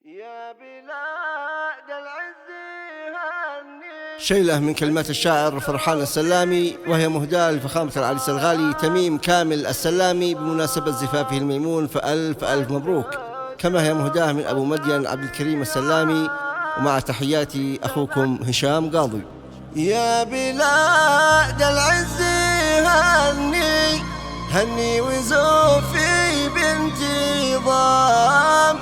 يا بلاد العز هني. شيلة من كلمات الشاعر فرحان السلامي، وهي مهداة لفخامة العريس الغالي تميم كامل السلامي بمناسبة زفافه الميمون، فألف ألف مبروك. كما هي مهداة من أبو مدين عبد الكريم السلامي، ومع تحياتي أخوكم هشام قاضي. يا بلاد العز هني هني وزوفي بنتي ضام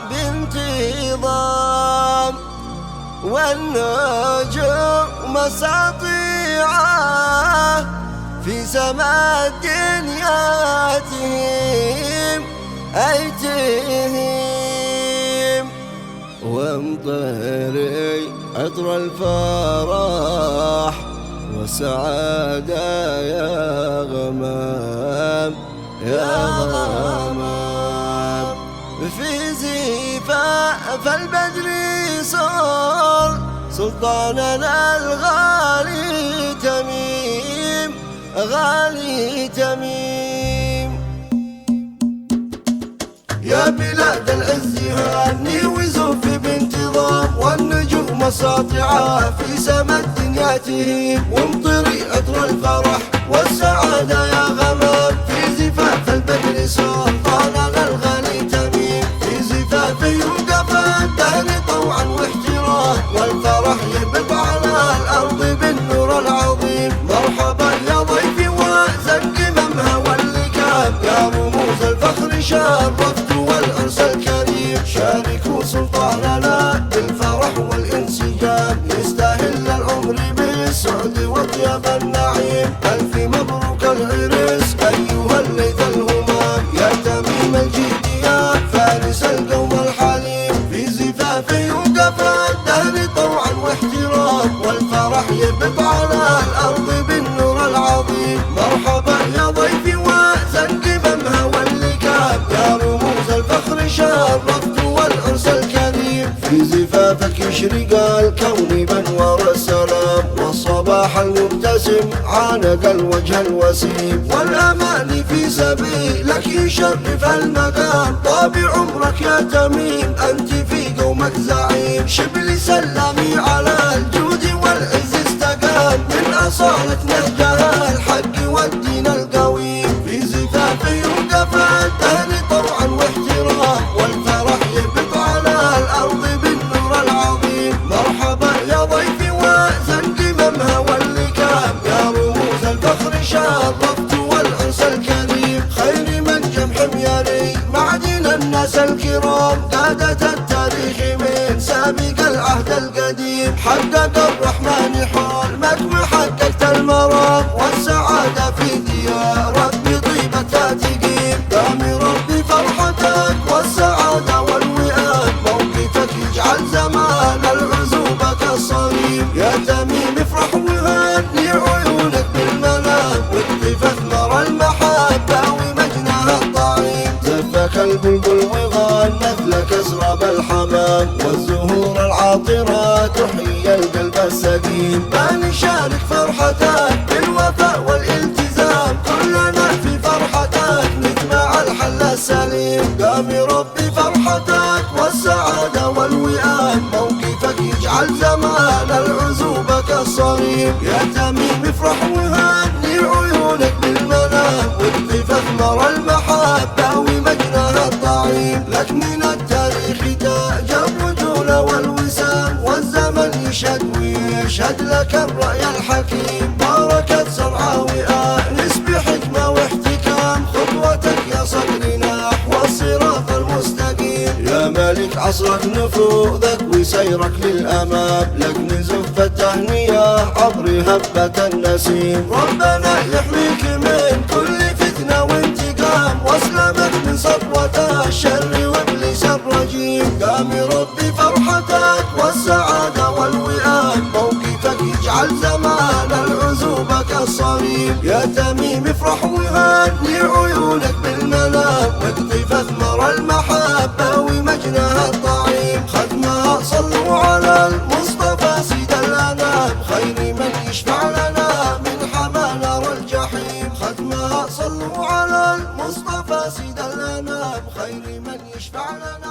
والنجوم مساطيعه في سماء الدنيا تهيم وامطري عطر الفرح والسعادة يا غمام في زفاف البدر صار سلطاننا الغالي تميم. يا بلاد العز هاني وزوفي بانتظام والنجوم ساطعة في سما الدنيا تهيم وامطري عطر الفرح والسعادة يا غمام في زفاف البدر سلطاننا الغالي تميم في زفاف يوقف الدهر طوعا واحترام والفرح يبث على الأرض بالنور العظيم. مرحبا يا ضيفي وزن قممها واللكام يا رموز الفخر شرفت والعرس الكريم شاركوا سلطاننا بالفرح والانسجام يستاهل العمر بالسعد وطيب النعيم. ألف مبروك العرس أيها الليث الهمام يا تميم الجيد يا فارس القوم الحليم في زفاف يوقف الدهر طوعا واحترام والفرح يبث على الأرض بالنور العظيم. مرحبا يا ضيفي وزن قممها واللكام يا رموز الفخر شرفت والعرس الكريم في زفافك يشرق الكون بانوار السلام والصباح المبتسم عانق الوجه الوسيم والأمان في سبيلك يشرف المقام. طاب عمرك يا تميم أنت في قومك زعيم شبلي سلامي على الجود والعز استقام من أصالة نهجها الحق والدين القويم في زفاف يوقف الدهر طوعا واحترام والفرح يبث على الأرض بالنور العظيم. مرحبا يا ضيفي وزن قممها واللكام يا رموز الفخر شرفت والعرس الكريم خير من جمح حميري معدن الناس الكرام قادة التاريخ من سابق العهد القديم حقق الرحمن حلمك وحققت المرام والسعادة في ديارك بطيبة تقيم دام ربي فرحتك والسعادة والوئام موقفك يجعل زمان العزوبة كالصريم. يا تميم افرح وهني عيونك بالمنام واكتف ثمر المحبة ومجنها الطعيم زفك البلبل وغنت لك اسراب الحمام والزهور العاطرة تحيي القلب السقيم. ما نشارك فرحتك بالوفاء والالتزام كلنا في فرحتك نجمع الحل السليم. قام ربي فرحتك والسعادة والوئام موقفك يجعل زمان العزوبة كالصريم. يا تميم افرح وهني عيونك بالمنام واكتف ثمر المحبة ومجنها الطعيم لك من التاريخ تاج الرجولة والوسام والزمن يشهد ويشهد لك الرأي الحكيم. باركت زرعة وآنس بحكمة واحتكام خطوتك يا صقر نحو الصراط المستقيم. يا ملك عصرك نفوذك وسيرك للأمام لك نزف التهنية عبر هبة النسيم. ربنا يحميك من كل فتنة وانتقام واسلمك من سطوة الشر وابليس الرجيم. قام ربي فرحتك والسعادة والوئام موقفك يجعل زمان العزوبة كالصريم. يا تميم افرح وهني عيونك بالمنام واكتف ثمر المحبة ومجنها الطعيم ختمها صلوا على المصطفى سيد الأنام خير من يشفع لنا من حمى نار الجحيم. ختمها صلوا على المصطفى سيد الأنام خير من يشفع لنا